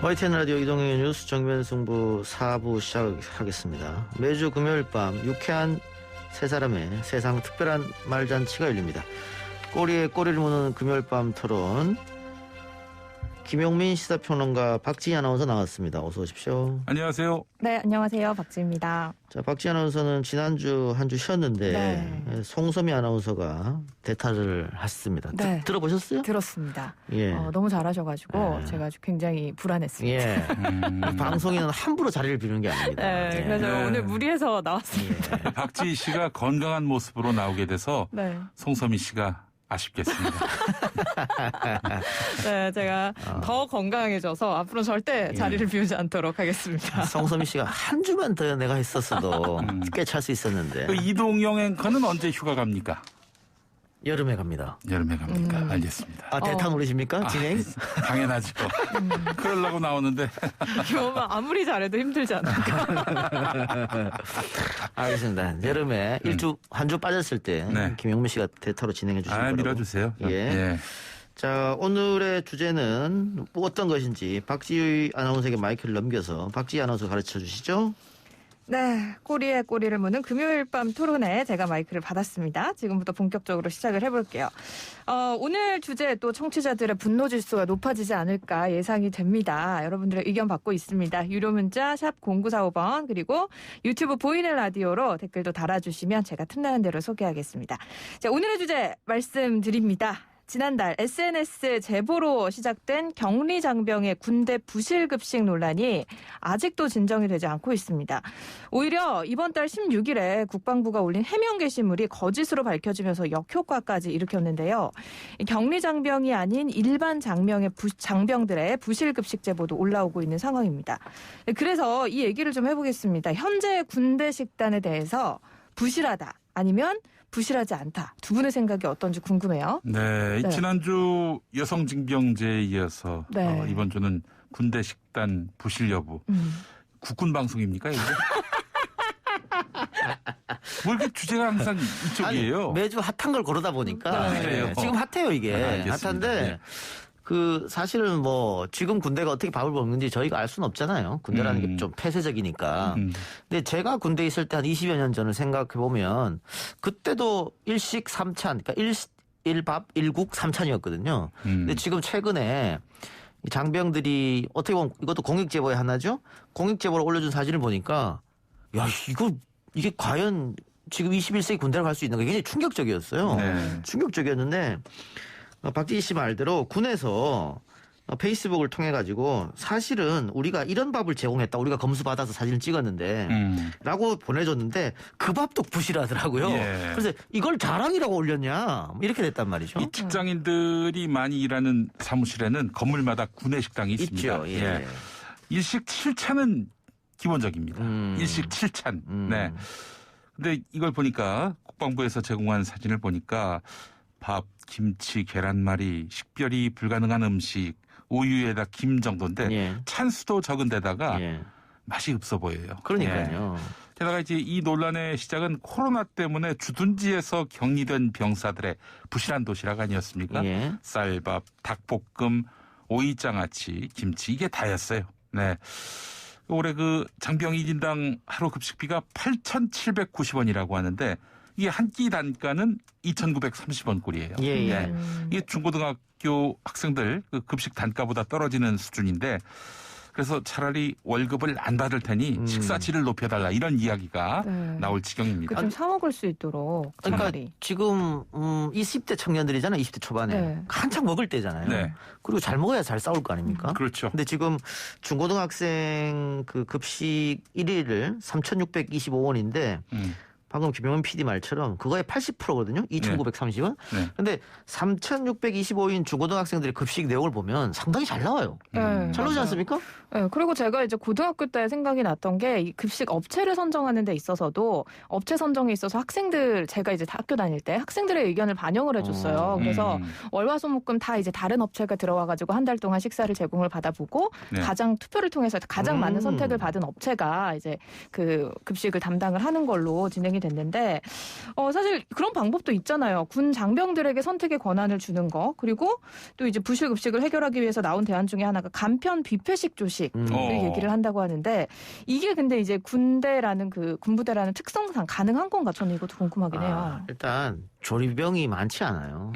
YTN 라디오 이동형의 뉴스 정면승부 4부 시작하겠습니다. 매주 금요일 밤 유쾌한 세 사람의 세상 특별한 말잔치가 열립니다. 꼬리에 꼬리를 무는 금요일 밤 토론, 김용민 시사평론가 박지희 아나운서 나왔습니다. 어서 오십시오. 안녕하세요. 네, 안녕하세요. 박지희입니다. 자, 박지희 아나운서는 지난주 한 주 쉬었는데 네. 송소미 아나운서가 대타를 했습니다. 네. 들어보셨어요? 들었습니다. 예. 너무 잘하셔가지고 네. 제가 아주 굉장히 불안했습니다. 예. 방송에는 함부로 자리를 비우는 게 아닙니다. 네, 예. 그래서 네. 오늘 무리해서 나왔습니다. 박지희 씨가 건강한 모습으로 나오게 돼서 네. 송소미 씨가 아쉽겠습니다. 네, 제가 더 건강해져서 앞으로 절대 자리를 비우지 않도록 하겠습니다. 송소미 씨가 한 주만 더 내가 했었어도 꽤 찰 수 있었는데. 그 이동영 앵커는 언제 휴가 갑니까? 여름에 갑니다. 여름에 갑니까? 알겠습니다. 아, 대타 노리십니까? 진행? 당연하죠. 그러려고 나오는데. 그러면 아무리 잘해도 힘들지 않을까. 알겠습니다. 여름에 한 주 빠졌을 때 네. 김용민 씨가 대타로 진행해 주실 거라고. 밀어주세요. 예. 예. 자, 오늘의 주제는 뭐 어떤 것인지 박지희 아나운서에게 마이크를 넘겨서 박지희 아나운서 가르쳐 주시죠. 네, 꼬리에 꼬리를 무는 금요일 밤 토론에 제가 마이크를 받았습니다. 지금부터 본격적으로 시작을 해볼게요. 오늘 주제 또 청취자들의 분노 지수가 높아지지 않을까 예상이 됩니다. 여러분들의 의견 받고 있습니다. 유료 문자 샵 0945번 그리고 유튜브 보이는 라디오로 댓글도 달아주시면 제가 틈나는 대로 소개하겠습니다. 자, 오늘의 주제 말씀드립니다. 지난달 SNS 제보로 시작된 격리장병의 군대 부실급식 논란이 아직도 진정이 되지 않고 있습니다. 오히려 이번 달 16일에 국방부가 올린 해명 게시물이 거짓으로 밝혀지면서 역효과까지 일으켰는데요. 격리장병이 아닌 일반 장병들의 부실급식 제보도 올라오고 있는 상황입니다. 그래서 이 얘기를 좀 해보겠습니다. 현재 군대 식단에 대해서 부실하다 아니면 부실하지 않다. 두 분의 생각이 어떤지 궁금해요. 네, 네. 지난주 여성징병제에 이어서 네. 이번 주는 군대 식단 부실 여부. 국군 방송입니까, 이게? 뭐 이렇게 주제가 항상 이쪽이에요? 아니, 매주 핫한 걸 고르다 보니까 네. 그래요? 지금 핫해요 이게. 알겠습니다. 핫한데 네. 그 사실은 뭐 지금 군대가 어떻게 밥을 먹는지 저희가 알 수는 없잖아요. 군대라는 게 좀 폐쇄적이니까. 근데 제가 군대에 있을 때 한 20여 년 전을 생각해 보면 그때도 일식 3찬, 그러니까 일밥, 일국 3찬이었거든요. 근데 지금 최근에 이 장병들이 어떻게 보면 이것도 공익제보의 하나죠. 공익제보를 올려준 사진을 보니까 야 이게 과연 지금 21세기 군대를 갈 수 있는 게 굉장히 충격적이었어요. 네. 충격적이었는데 박지희 씨 말대로 군에서 페이스북을 통해 가지고 사실은 우리가 이런 밥을 제공했다. 우리가 검수 받아서 사진을 찍었는데 라고 보내줬는데 그 밥도 부실하더라고요. 예. 그래서 이걸 자랑이라고 올렸냐 이렇게 됐단 말이죠. 이 직장인들이 많이 일하는 사무실에는 건물마다 구내 식당이 있습니다. 있죠. 예. 일식 7찬은 기본적입니다. 일식 7찬. 네. 근데 이걸 보니까 국방부에서 제공한 사진을 보니까 밥, 김치, 계란말이, 식별이 불가능한 음식, 우유에다 김 정도인데 예. 찬수도 적은 데다가 예. 맛이 없어 보여요. 그러니까요. 예. 게다가 이제 이 논란의 시작은 코로나 때문에 주둔지에서 격리된 병사들의 부실한 도시락 아니었습니까? 예. 쌀밥, 닭볶음, 오이장아찌, 김치 이게 다였어요. 네. 올해 그 장병 1인당 하루 급식비가 8,790원이라고 하는데 이게 한 끼 단가는 2,930원 꼴이에요. 예. 네. 이게 중고등학교 학생들 그 급식 단가보다 떨어지는 수준인데 그래서 차라리 월급을 안 받을 테니 식사치를 높여달라 이런 이야기가 네. 나올 지경입니다. 좀 사 먹을 수 있도록 그러니까 차라리. 지금 20대 청년들이잖아요. 20대 초반에. 네. 한창 먹을 때잖아요. 네. 그리고 잘 먹어야 잘 싸울 거 아닙니까? 그렇죠. 근데 지금 중고등학생 그 급식 1일을 3,625원인데 방금 김용민 PD 말처럼 그거의 80%거든요. 2,930원. 네. 근데 3,625인 중고등학생들의 급식 내용을 보면 상당히 잘 나와요. 네, 잘 나오지 맞아요. 않습니까? 네, 그리고 제가 이제 고등학교 때 생각이 났던 게 이 급식 업체를 선정하는 데 있어서도 업체 선정에 있어서 학생들 제가 이제 학교 다닐 때 학생들의 의견을 반영을 해줬어요. 그래서 월화수목금 다 이제 다른 업체가 들어와가지고 한 달 동안 식사를 제공을 받아보고 네. 가장 투표를 통해서 가장 많은 선택을 받은 업체가 이제 그 급식을 담당을 하는 걸로 진행이 진행이 됐는데 사실 그런 방법도 있잖아요. 군 장병들에게 선택의 권한을 주는 거 그리고 또 이제 부실급식을 해결하기 위해서 나온 대안 중에 하나가 간편 뷔페식 조식을 얘기를 한다고 하는데 이게 근데 이제 군대라는 그 군부대라는 특성상 가능한 건가 저는 이것도 궁금하긴 해요. 일단 조리병이 많지 않아요.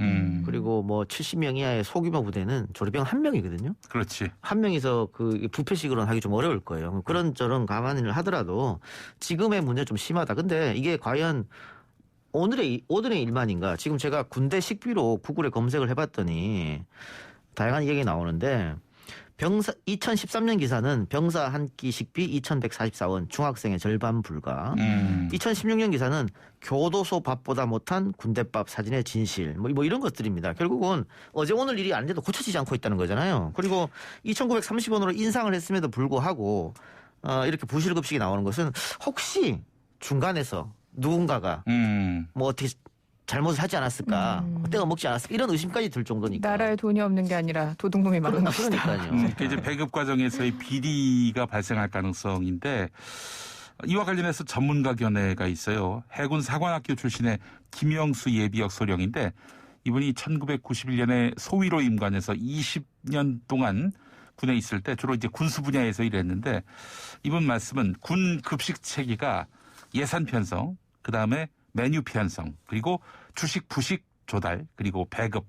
그리고 뭐 70명 이하의 소규모 부대는 조리병 1명이거든요. 그렇지. 한 명이서 그 뷔페식으로는 하기 좀 어려울 거예요. 그런저런 감안을 하더라도 지금의 문제 좀 심하다. 근데 이게 과연 오늘의 일만인가? 지금 제가 군대 식비로 구글에 검색을 해봤더니 다양한 얘기 나오는데 2013년 기사는 병사 한 끼 식비 2,144원, 중학생의 절반 불가. 2016년 기사는 교도소 밥보다 못한 군대밥 사진의 진실. 뭐 이런 것들입니다. 결국은 어제 오늘 일이 아닌데도 고쳐지지 않고 있다는 거잖아요. 그리고 2,930원으로 인상을 했음에도 불구하고 이렇게 부실급식이 나오는 것은 혹시 중간에서 누군가가 뭐 어떻게 잘못을 하지 않았을까, 떼어 먹지 않았을까 이런 의심까지 들 정도니까. 나라에 돈이 없는 게 아니라 도둑놈이 많은 것이다. 그러니까요. 이제 배급 과정에서의 비리가 발생할 가능성인데 이와 관련해서 전문가 견해가 있어요. 해군 사관학교 출신의 김영수 예비역 소령인데 이분이 1991년에 소위로 임관해서 20년 동안 군에 있을 때 주로 이제 군수 분야에서 일했는데 이분 말씀은 군 급식 체계가 예산 편성, 그 다음에 메뉴 편성, 그리고 주식, 부식 조달, 그리고 배급,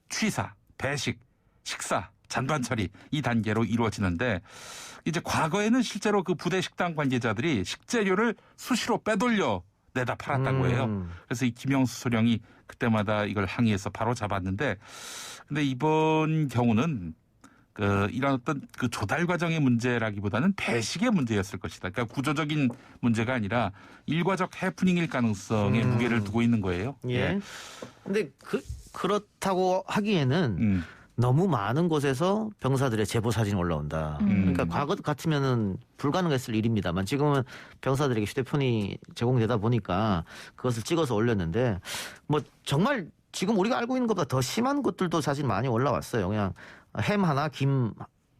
취사, 배식, 식사, 잔반 처리 이 단계로 이루어지는데 이제 과거에는 실제로 그 부대 식당 관계자들이 식재료를 수시로 빼돌려 내다 팔았다고 해요. 그래서 이 김영수 소령이 그때마다 이걸 항의해서 바로 잡았는데 근데 이번 경우는 이런 어떤 그 조달 과정의 문제라기보다는 배식의 문제였을 것이다. 그러니까 구조적인 문제가 아니라 일과적 해프닝일 가능성에 무게를 두고 있는 거예요. 예. 근데 그렇다고 하기에는 너무 많은 곳에서 병사들의 제보 사진이 올라온다. 그러니까 과거 같으면은 불가능했을 일입니다만 지금은 병사들에게 휴대폰이 제공되다 보니까 그것을 찍어서 올렸는데 뭐 정말 지금 우리가 알고 있는 것보다 더 심한 것들도 사실 많이 올라왔어요. 그냥 햄 하나, 김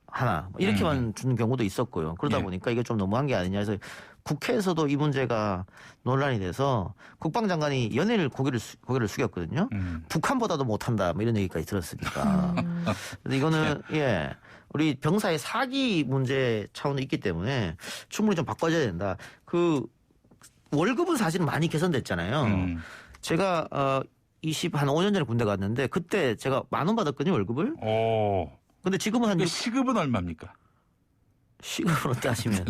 하나 이렇게만 주는 경우도 있었고요. 그러다 보니까 이게 좀 너무한 게 아니냐 해서 국회에서도 이 문제가 논란이 돼서 국방장관이 연일 고개를 숙였거든요. 북한보다도 못한다 뭐 이런 얘기까지 들었으니까. 근데 이거는 우리 병사의 사기 문제 차원도 있기 때문에 충분히 좀 바꿔줘야 된다. 그 월급은 사실은 많이 개선됐잖아요. 제가 한 5년 전에 군대 갔는데 그때 제가 10,000원 받았거든요, 월급을. 근데 지금은 한 시급은 얼마입니까? 시급으로 따지면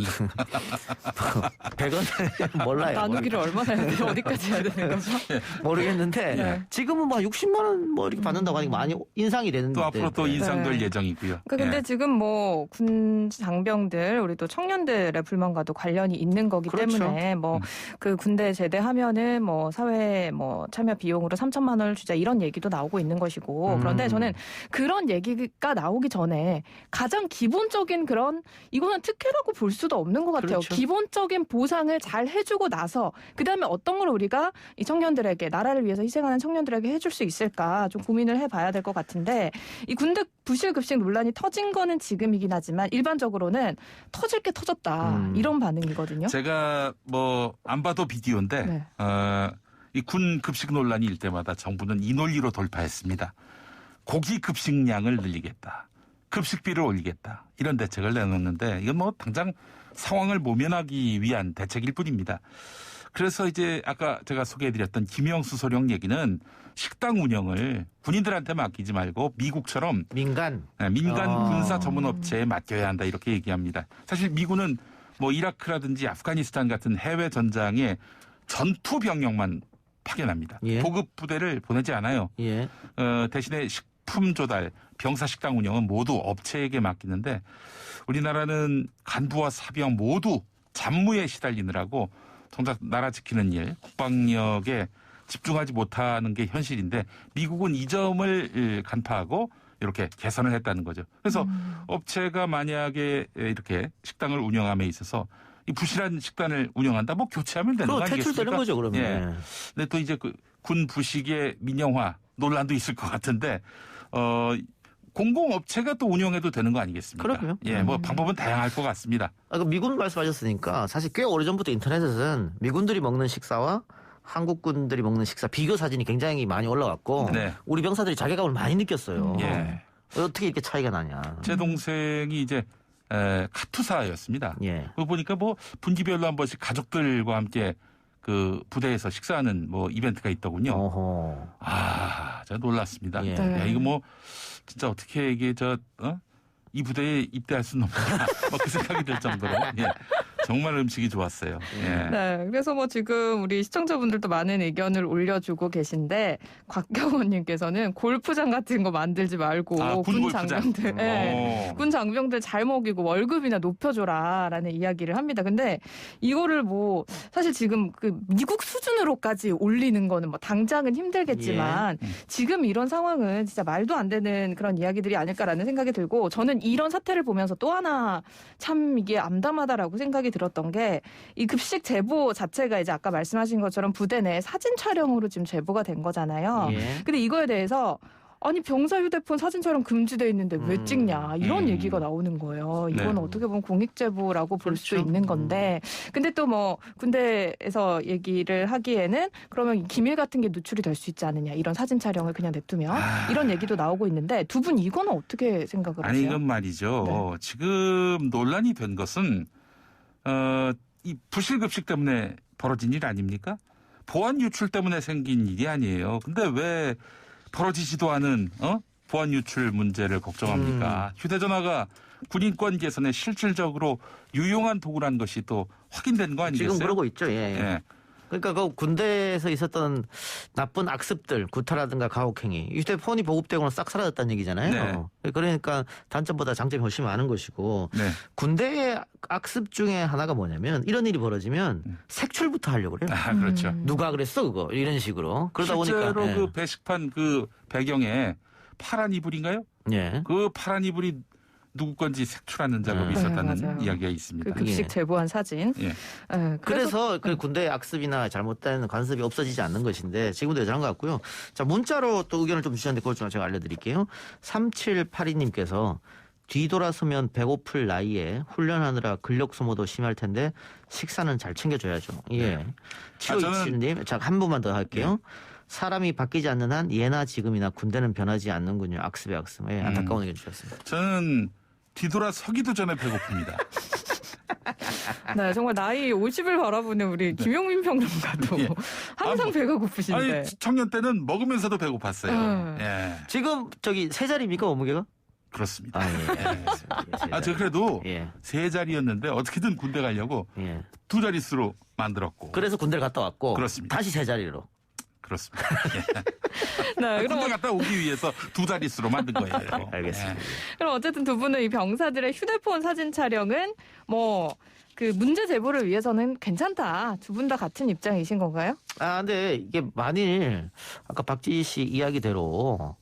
100원 몰라요. 나누기를 얼마나 해야 돼요? 어디까지 해야 되는 거죠? 모르겠는데 지금은 뭐 60만 원 뭐 이렇게 받는다고 하니까 많이 인상이 되는데 또 앞으로 또 인상될 예정이고요. 그러니까 근데 지금 뭐 군 장병들 우리 또 청년들의 불만과도 관련이 있는 거기 때문에 뭐 그 군대 제대하면은 뭐 사회 뭐 참여 비용으로 3,000만 원을 주자 이런 얘기도 나오고 있는 것이고 그런데 저는 그런 얘기가 나오기 전에 가장 기본적인 그런 이거는 특혜라고 볼 수도 없는 것 같아요. 그렇죠. 기본적인 보상을 잘 해주고 나서 그다음에 어떤 걸 우리가 이 청년들에게 나라를 위해서 희생하는 청년들에게 해줄 수 있을까 좀 고민을 해봐야 될 것 같은데 이 군대 부실급식 논란이 터진 거는 지금이긴 하지만 일반적으로는 터질 게 터졌다 이런 반응이거든요. 제가 뭐 안 봐도 비디오인데 이 군 급식 논란이 일 때마다 정부는 이 논리로 돌파했습니다. 고기 급식량을 늘리겠다. 급식비를 올리겠다. 이런 대책을 내놓는데 이건 뭐 당장 상황을 모면하기 위한 대책일 뿐입니다. 그래서 이제 아까 제가 소개해드렸던 김영수 소령 얘기는 식당 운영을 군인들한테 맡기지 말고 미국처럼 민간 군사 전문 업체에 맡겨야 한다 이렇게 얘기합니다. 사실 미군은 뭐 이라크라든지 아프가니스탄 같은 해외 전장에 전투 병력만 파견합니다. 보급 부대를 보내지 않아요. 대신에 식품 조달, 병사 식당 운영은 모두 업체에게 맡기는데 우리나라는 간부와 사병 모두 잡무에 시달리느라고 정작 나라 지키는 일, 국방력에 집중하지 못하는 게 현실인데 미국은 이 점을 간파하고 이렇게 개선을 했다는 거죠. 그래서 업체가 만약에 이렇게 식당을 운영함에 있어서 이 부실한 식단을 운영한다, 뭐 교체하면 되는 거 아니겠습니까? 퇴출되는 거죠, 그러면. 근데 또 이제 그 군 부식의 민영화 논란도 있을 것 같은데 공공업체가 또 운영해도 되는 거 아니겠습니까? 그럼요. 예, 뭐 방법은 다양할 것 같습니다. 미군 말씀하셨으니까 사실 꽤 오래전부터 인터넷에서는 미군들이 먹는 식사와 한국군들이 먹는 식사 비교 사진이 굉장히 많이 올라왔고 네. 우리 병사들이 자괴감을 많이 느꼈어요. 예. 어떻게 이렇게 차이가 나냐. 제 동생이 이제 카투사였습니다. 예. 그거 보니까 뭐 분기별로 한 번씩 가족들과 함께 그 부대에서 식사하는 뭐 이벤트가 있더군요. 어허. 제가 놀랐습니다. 예. 네. 야, 이거 뭐 진짜 어떻게 이게 이 부대에 입대할 수는 없나 그 생각이 들 정도로 정말 음식이 좋았어요. 예. 네, 그래서 뭐 지금 우리 시청자분들도 많은 의견을 올려주고 계신데 곽경원님께서는 골프장 같은 거 만들지 말고 군 골프장. 장병들, 군 장병들 잘 먹이고 월급이나 높여줘라라는 이야기를 합니다. 근데 이거를 뭐 사실 지금 그 미국 수준으로까지 올리는 거는 뭐 당장은 힘들겠지만 지금 이런 상황은 진짜 말도 안 되는 그런 이야기들이 아닐까라는 생각이 들고 저는 이런 사태를 보면서 또 하나 참 이게 암담하다라고 생각이 들었던 게 이 급식 제보 자체가 이제 아까 말씀하신 것처럼 부대 내 사진 촬영으로 지금 제보가 된 거잖아요. 예. 근데 이거에 대해서 아니 병사 휴대폰 사진 촬영 금지돼 있는데 왜 찍냐 이런 얘기가 나오는 거예요. 이건 네. 어떻게 보면 공익 제보라고 볼 수 그렇죠. 있는 건데 근데 또 뭐 군대에서 얘기를 하기에는 그러면 기밀 같은 게 누출이 될 수 있지 않느냐 이런 사진 촬영을 그냥 냅두면 이런 얘기도 나오고 있는데 두 분 이거는 어떻게 생각을 하세요? 아니 이건 말이죠. 지금 논란이 된 것은 이 부실급식 때문에 벌어진 일 아닙니까? 보안 유출 때문에 생긴 일이 아니에요. 근데 왜 벌어지지도 않은 보안 유출 문제를 걱정합니까? 휴대전화가 군인권 개선에 실질적으로 유용한 도구라는 것이 또 확인된 거 아니겠어요? 지금 그러고 있죠. 예. 예. 그러니까 그 군대에서 있었던 나쁜 악습들, 구타라든가 가혹행위, 휴대폰이 보급되고는 싹 사라졌다는 얘기잖아요. 그러니까 단점보다 장점이 훨씬 많은 것이고 네. 군대의 악습 중에 하나가 뭐냐면 이런 일이 벌어지면 색출부터 하려고 그래요. 그렇죠. 누가 그랬어 그거 이런 식으로. 그러다 실제로 보니까 그 배식판 그 배경에 파란 이불인가요? 예. 그 파란 이불이 누구 건지 색출하는 작업이 네, 있었다는 맞아요. 이야기가 있습니다. 그 급식 예. 제보한 사진. 예. 그래서 그 군대의 악습이나 잘못된 관습이 없어지지 않는 것인데 지금도 여전한 것 같고요. 자, 문자로 또 의견을 좀 주셨는데 그걸 좀 제가 알려드릴게요. 3782님께서 뒤돌아서면 배고플 나이에 훈련하느라 근력 소모도 심할 텐데 식사는 잘 챙겨줘야죠. 예. 치오이칠님, 자, 한 분만 더 할게요. 사람이 바뀌지 않는 한 예나 지금이나 군대는 변하지 않는군요. 악습의 악습. 예, 안타까운 의견 주셨습니다. 저는 뒤돌아서기도 전에 배고픕니다. 네, 정말 나이 50을 바라보는 우리 김용민 평론가도 예. 항상 배가 고프신데. 아니 청년 때는 먹으면서도 배고팠어요. 예. 지금 저기 세 자리입니까 몸무게가? 그렇습니다. 아, 예. 알겠습니다. 저 그래도 예. 세 자리였는데 어떻게든 군대 가려고 예. 두 자릿수로 만들었고. 그래서 군대를 갔다 왔고 그렇습니다. 다시 세 자리로. 그렇습니다. 네, 군대 갔다 오기 위해서 두 자릿수로 만든 거예요. 알겠습니다. 그럼 어쨌든 두 분은 이 병사들의 휴대폰 사진 촬영은 뭐 그 문제 제보를 위해서는 괜찮다. 두 분 다 같은 입장이신 건가요? 근데 이게 만일 아까 박지희 씨 이야기대로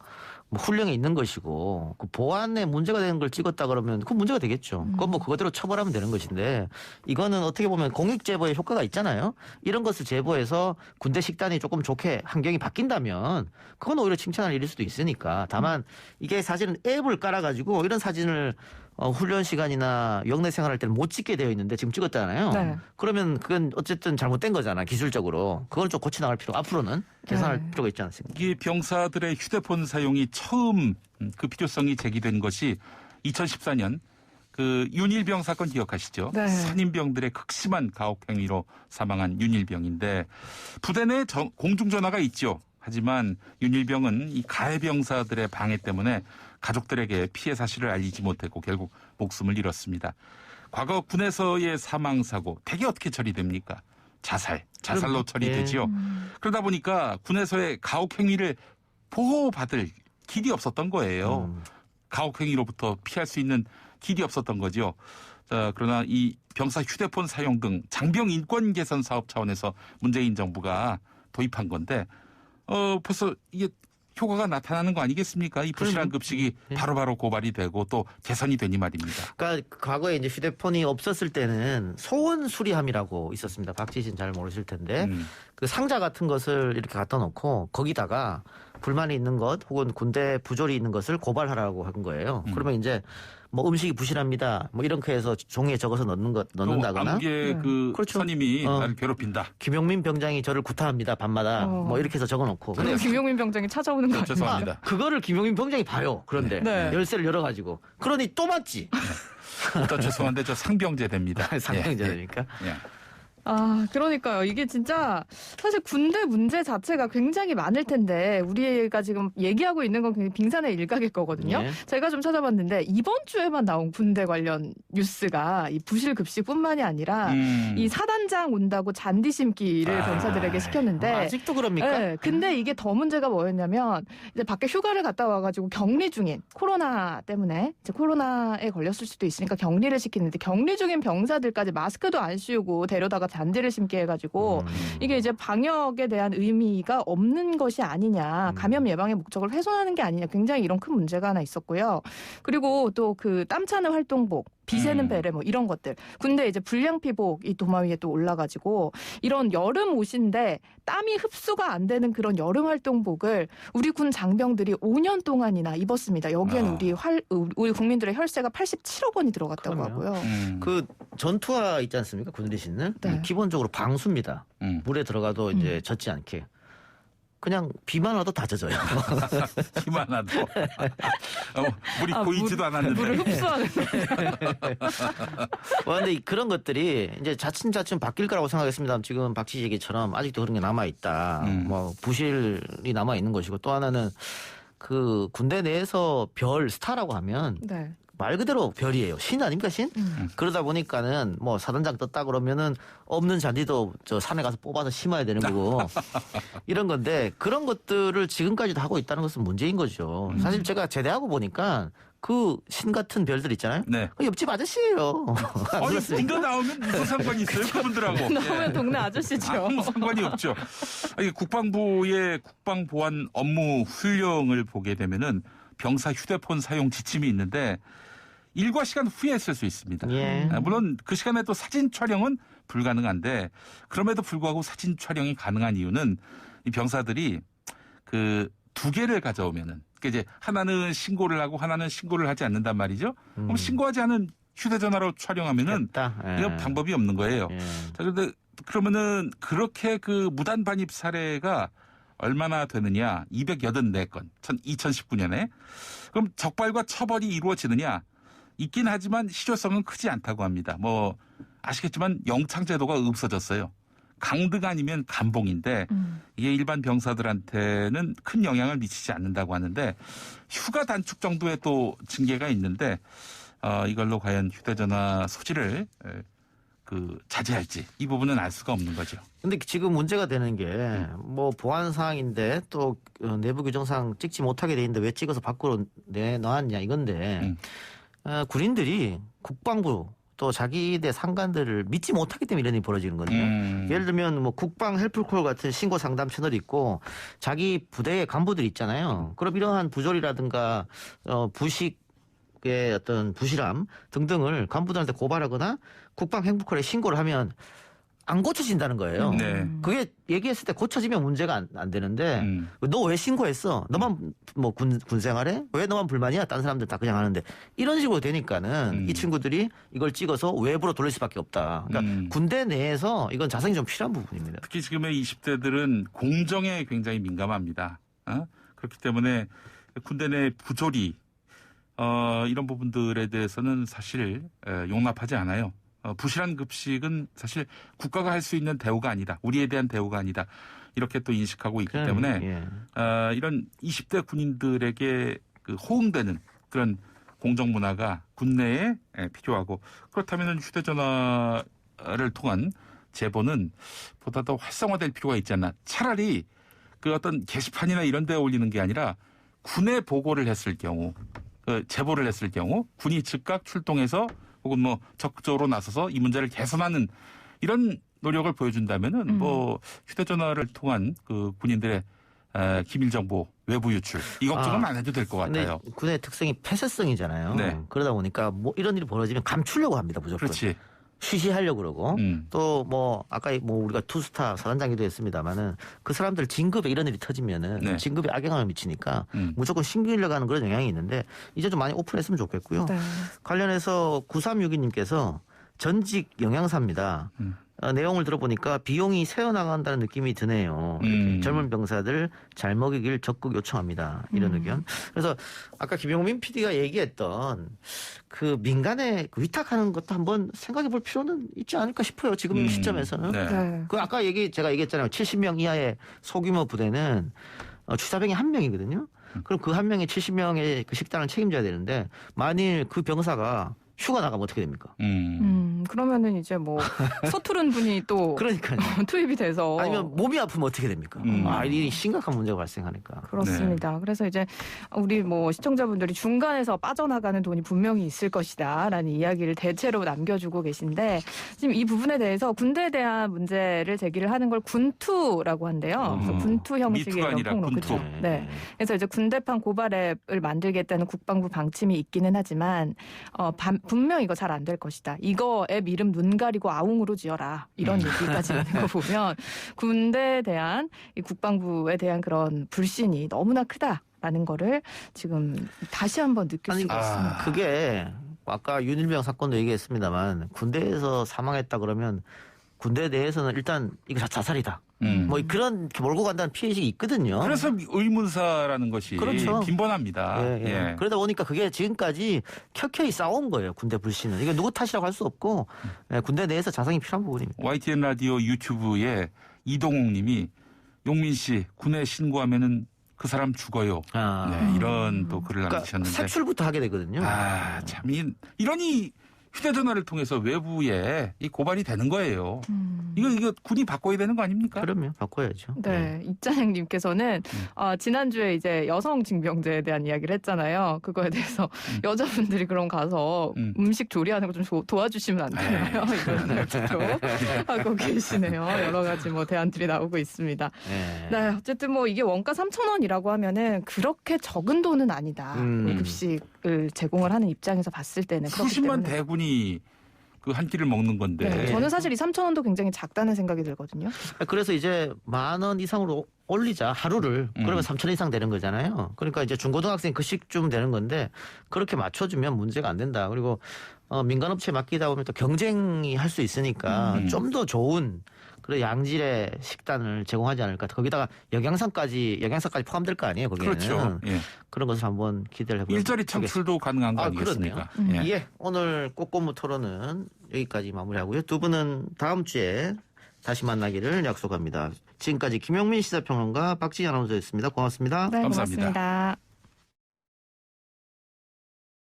뭐 훈령에 있는 것이고 그 보안에 문제가 되는 걸 찍었다 그러면 그 문제가 되겠죠. 그건 뭐 그거대로 처벌하면 되는 것인데 이거는 어떻게 보면 공익 제보의 효과가 있잖아요. 이런 것을 제보해서 군대 식단이 조금 좋게 환경이 바뀐다면 그건 오히려 칭찬할 일일 수도 있으니까. 다만 이게 사실은 앱을 깔아가지고 이런 사진을 훈련 시간이나 영내 생활할 때는 못 찍게 되어 있는데 지금 찍었잖아요. 네. 그러면 그건 어쨌든 잘못된 거잖아 기술적으로. 그걸 좀 고쳐 나갈 필요 앞으로는 개선할 필요가 있지 않습니까? 이게 병사들의 휴대폰 사용이 처음 그 필요성이 제기된 것이 2014년 그 윤일병 사건 기억하시죠? 네. 선임병들의 극심한 가혹 행위로 사망한 윤일병인데 부대 내 공중전화가 있죠. 하지만 윤일병은 이 가해 병사들의 방해 때문에 가족들에게 피해 사실을 알리지 못했고 결국 목숨을 잃었습니다. 과거 군에서의 사망 사고 대개 어떻게 처리됩니까? 자살로 처리되지요. 그러다 보니까 군에서의 가혹 행위를 보호받을 길이 없었던 거예요. 가혹 행위로부터 피할 수 있는 길이 없었던 거죠. 자, 그러나 이 병사 휴대폰 사용 등 장병 인권 개선 사업 차원에서 문재인 정부가 도입한 건데 벌써 이게 효과가 나타나는 거 아니겠습니까? 이 부실한 급식이 바로바로 고발이 되고 또 개선이 되니 말입니다. 그러니까 과거에 이제 휴대폰이 없었을 때는 소원 수리함이라고 있었습니다. 박지희 씨는 잘 모르실 텐데 그 상자 같은 것을 이렇게 갖다 놓고 거기다가 불만이 있는 것 혹은 군대 부조리 있는 것을 고발하라고 한 거예요. 그러면 이제 뭐 음식이 부실합니다. 뭐 이렇게 해서 종이에 적어서 넣는다거나. 아무개 그 그렇죠. 선임이 나를 괴롭힌다. 김용민 병장이 저를 구타합니다. 밤마다. 뭐 이렇게 해서 적어놓고. 그리고 김용민 병장이 찾아오는 거 아니에요? 죄송합니다. 그거를 김용민 병장이 봐요. 그런데 네. 열쇠를 열어가지고. 그러니 또 맞지. 또 죄송한데 저 상병제 됩니다. 상병제니까. 예. 아, 그러니까요. 이게 진짜 사실 군대 문제 자체가 굉장히 많을 텐데 우리가 지금 얘기하고 있는 건 굉장히 빙산의 일각일 거거든요. 네. 제가 좀 찾아봤는데 이번 주에만 나온 군대 관련 뉴스가 이 부실급식뿐만이 아니라 이 사단장 온다고 잔디 심기를 병사들에게 시켰는데 아직도 그럽니까? 네, 근데 이게 더 문제가 뭐였냐면 이제 밖에 휴가를 갔다 와가지고 격리 중인 코로나 때문에 이제 코로나에 걸렸을 수도 있으니까 격리를 시키는데 격리 중인 병사들까지 마스크도 안 씌우고 데려다가 잔디를 심게 해가지고 이게 이제 방역에 대한 의미가 없는 것이 아니냐, 감염 예방의 목적을 훼손하는 게 아니냐, 굉장히 이런 큰 문제가 하나 있었고요. 그리고 또 그 땀차는 활동복, 비새는 베레 뭐 이런 것들. 근데 이제 불량피복이 도마 위에 또 올라가지고 이런 여름 옷인데 땀이 흡수가 안 되는 그런 여름 활동복을 우리 군 장병들이 5년 동안이나 입었습니다. 여기에는 우리 국민들의 혈세가 87억 원이 들어갔다고 그럼요. 하고요. 그 전투화 있지 않습니까? 군들이 신는 네. 기본적으로 방수입니다. 물에 들어가도 이제 젖지 않게. 그냥 비만 와도 다 젖어요. 비만 와도 물이 보이지도 않았는데. 물을 흡수하는. 그런데 그런 것들이 이제 차츰차츰 바뀔 거라고 생각했습니다. 지금 박지희 얘기처럼 아직도 그런 게 남아 있다. 뭐 부실이 남아 있는 것이고 또 하나는 그 군대 내에서 별 스타라고 하면. 네. 말 그대로 별이에요. 신 아닙니까, 신? 그러다 보니까는 뭐 사단장 떴다 그러면은 없는 잔디도 저 산에 가서 뽑아서 심어야 되는 거고 이런 건데 그런 것들을 지금까지도 하고 있다는 것은 문제인 거죠. 사실 제가 제대하고 보니까 그 신 같은 별들 있잖아요. 네. 그 옆집 아저씨예요. 아니, 이거 나오면 무슨 상관이 있어요, 그분들하고? 나오면 동네 아저씨죠. 아무 상관이 없죠. 아니, 국방부의 국방보안 업무 훈령을 보게 되면은 병사 휴대폰 사용 지침이 있는데 일과 시간 후에 쓸 수 있습니다. 예. 물론 그 시간에 또 사진 촬영은 불가능한데 그럼에도 불구하고 사진 촬영이 가능한 이유는 이 병사들이 그 두 개를 가져오면은 이제 하나는 신고를 하고 하나는 신고를 하지 않는단 말이죠. 그럼 신고하지 않은 휴대전화로 촬영하면은 이거 방법이 없는 거예요. 예. 자, 그런데 그러면은 그렇게 그 무단 반입 사례가 얼마나 되느냐? 284건. 2019년에. 그럼 적발과 처벌이 이루어지느냐? 있긴 하지만 실효성은 크지 않다고 합니다. 뭐 아시겠지만 영창제도가 없어졌어요. 강등 아니면 감봉인데 이게 일반 병사들한테는 큰 영향을 미치지 않는다고 하는데 휴가 단축 정도의 또 징계가 있는데 이걸로 과연 휴대전화 소지를 그 자제할지 이 부분은 알 수가 없는 거죠. 근데 지금 문제가 되는 게 뭐 보안 사항인데 또 내부 규정상 찍지 못하게 돼 있는데 왜 찍어서 밖으로 내놨냐 이건데 군인들이 국방부 또 자기네 상관들을 믿지 못하기 때문에 이런 일이 벌어지는 거거든요. 예를 들면 뭐 국방 헬프콜 같은 신고 상담 채널이 있고 자기 부대의 간부들이 있잖아요. 그럼 이러한 부조리라든가 부식의 어떤 부실함 등등을 간부들한테 고발하거나 국방 헬프콜에 신고를 하면 안 고쳐진다는 거예요. 네. 그게 얘기했을 때 고쳐지면 문제가 안 되는데 너 왜 신고했어? 너만 뭐 군 생활해? 왜 너만 불만이야? 다른 사람들 다 그냥 하는데 이런 식으로 되니까는 이 친구들이 이걸 찍어서 외부로 돌릴 수밖에 없다. 그러니까 군대 내에서 이건 자성이 좀 필요한 부분입니다. 특히 지금의 20대들은 공정에 굉장히 민감합니다. 그렇기 때문에 군대 내 부조리 이런 부분들에 대해서는 사실 용납하지 않아요. 부실한 급식은 사실 국가가 할 수 있는 대우가 아니다. 우리에 대한 대우가 아니다. 이렇게 또 인식하고 있기 때문에 이런 20대 군인들에게 그 호응되는 그런 공정 문화가 군내에 필요하고 그렇다면 휴대전화를 통한 제보는 보다 더 활성화될 필요가 있지 않나. 차라리 그 어떤 게시판이나 이런 데 올리는 게 아니라 군에 보고를 했을 경우 제보를 했을 경우 군이 즉각 출동해서 혹은 뭐 적극적으로 나서서 이 문제를 개선하는 이런 노력을 보여준다면은 뭐 휴대전화를 통한 그 군인들의 기밀 정보 외부 유출 이 걱정은 안 해도 될 것 같아요. 군의 특성이 폐쇄성이잖아요. 네. 그러다 보니까 뭐 이런 일이 벌어지면 감추려고 합니다, 무조건. 그렇지. 쉬쉬하려고 그러고 또 뭐 아까 뭐 우리가 투스타 사단장기도 했습니다만은 그 사람들 진급에 이런 일이 터지면은 네. 진급에 악영향을 미치니까 무조건 신규 인력하는 그런 영향이 있는데 이제 좀 많이 오픈했으면 좋겠고요. 네. 관련해서 9362님께서 전직 영양사입니다. 내용을 들어보니까 비용이 새어나간다는 느낌이 드네요. 이렇게 젊은 병사들 잘 먹이길 적극 요청합니다. 이런 의견. 그래서 아까 김용민 PD가 얘기했던 그 민간에 위탁하는 것도 한번 생각해 볼 필요는 있지 않을까 싶어요. 지금 시점에서는. 네. 네. 그 아까 제가 얘기했잖아요. 70명 이하의 소규모 부대는 취사병이 1명이거든요. 그럼 그 1명이 70명의 그 식단을 책임져야 되는데 만일 그 병사가 휴가 나가면 어떻게 됩니까? 그러면은 이제 뭐 서투른 분이 또 그러니까요. 투입이 돼서 아니면 몸이 아프면 어떻게 됩니까? 이 심각한 문제가 발생하니까. 그렇습니다. 네. 그래서 이제 우리 뭐 시청자분들이 중간에서 빠져나가는 돈이 분명히 있을 것이다라는 이야기를 대체로 남겨주고 계신데 지금 이 부분에 대해서 군대에 대한 문제를 제기를 하는 걸 군투라고 한대요. 그래서 군투 형식의 미투가 이런 아니라 폭로. 군투. 그렇죠. 네. 그래서 이제 군대판 고발 앱을 만들겠다는 국방부 방침이 있기는 하지만 분명 이거 잘 안 될 것이다. 이거 앱 이름 눈 가리고 아웅으로 지어라. 이런 얘기까지 있는 거 보면 군대에 대한 이 국방부에 대한 그런 불신이 너무나 크다라는 거를 지금 다시 한번 느낄 수가 있습니다. 그게 아까 윤일병 사건도 얘기했습니다만 군대에서 사망했다 그러면 군대 내에서는 일단 이거 자살이다. 뭐 그런 몰고 간다는 피해의식이 있거든요. 그래서 의문사라는 것이 그렇죠. 빈번합니다. 예, 예. 예. 그러다 보니까 그게 지금까지 켜켜이 싸운 거예요. 군대 불신은. 이게 누구 탓이라고 할 수 없고 군대 내에서 자성이 필요한 부분입니다. YTN 라디오 유튜브에 이동욱 님이 용민 씨 군에 신고하면은 그 사람 죽어요. 네, 이런 또 글을 남기셨는데. 색출부터 하게 되거든요. 참 이러니 휴대전화를 통해서 외부에 이 고발이 되는 거예요. 이거 군이 바꿔야 되는 거 아닙니까? 그럼요. 바꿔야죠. 네, 이짜행님께서는 지난주에 이제 여성 징병제에 대한 이야기를 했잖아요. 그거에 대해서 여자분들이 그럼 가서 음식 조리하는 거 좀 도와주시면 안 되나요? 이런 얘기도 하고 계시네요. 여러 가지 뭐 대안들이 나오고 있습니다. 네, 어쨌든 뭐 이게 원가 3,000원이라고 하면은 그렇게 적은 돈은 아니다. 급식을 제공을 하는 입장에서 봤을 때는 그렇기 수십만 때문에. 대군이 그 한 끼를 먹는 건데. 네, 저는 사실 이 3,000원도 굉장히 작다는 생각이 들거든요. 그래서 이제 10,000원 이상으로 올리자 하루를. 그러면 3,000원 이상 되는 거잖아요. 그러니까 이제 중고등학생 급식쯤 되는 건데 그렇게 맞춰주면 문제가 안 된다. 그리고 민간업체에 맡기다 보면 또 경쟁이 할 수 있으니까 좀 더 좋은 그런 양질의 식단을 제공하지 않을까. 거기다가 영양사까지 포함될 거 아니에요. 거기에는. 그렇죠. 예. 그런 것을 한번 기대를 해보겠습니다. 일자리 창출도 가능한 거 아니겠습니까? 예. 오늘 꽃고무 토론은 여기까지 마무리하고요. 두 분은 다음 주에 다시 만나기를 약속합니다. 지금까지 김용민 시사평론가 박지희 아나운서였습니다. 고맙습니다. 네, 감사합니다. 고맙습니다.